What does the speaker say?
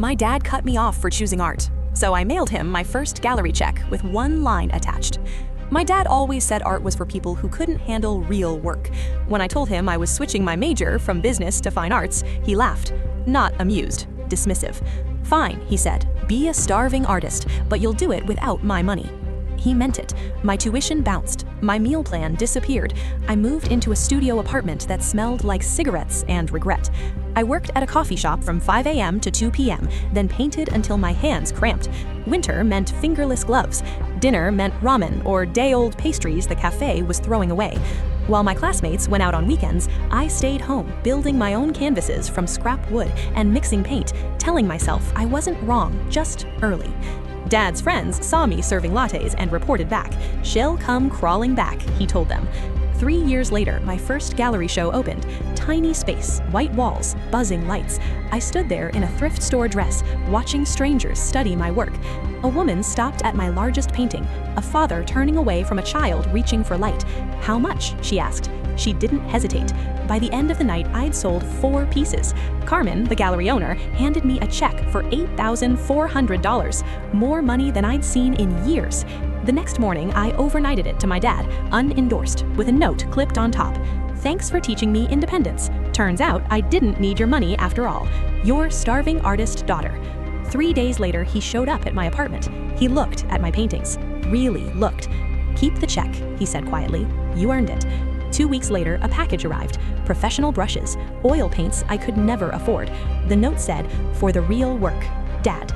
My dad cut me off for choosing art, so I mailed him my first gallery check with one line attached. My dad always said art was for people who couldn't handle real work. When I told him I was switching my major from business to fine arts, he laughed. Not amused, dismissive. "Fine," he said, "be a starving artist, but you'll do it without my money." He meant it. My tuition bounced. My meal plan disappeared. I moved into a studio apartment that smelled like cigarettes and regret. I worked at a coffee shop from 5 a.m. to 2 p.m., then painted until my hands cramped. Winter meant fingerless gloves. Dinner meant ramen or day-old pastries the cafe was throwing away. While my classmates went out on weekends, I stayed home, building my own canvases from scrap wood and mixing paint, telling myself I wasn't wrong, just early. Dad's friends saw me serving lattes and reported back. "She'll come crawling back," he told them. 3 years later, my first gallery show opened. Tiny space, white walls, buzzing lights. I stood there in a thrift store dress, watching strangers study my work. A woman stopped at my largest painting, a father turning away from a child reaching for light. "How much?" she asked. She didn't hesitate. By the end of the night, I'd sold 4 pieces. Carmen, the gallery owner, handed me a check for $8,400, more money than I'd seen in years. The next morning, I overnighted it to my dad, unendorsed, with a note clipped on top. "Thanks for teaching me independence. Turns out I didn't need your money after all. Your starving artist daughter." 3 days later, he showed up at my apartment. He looked at my paintings. Really looked. "Keep the check," he said quietly. "You earned it." 2 weeks later, a package arrived. Professional brushes, oil paints I could never afford. The note said, "For the real work, Dad."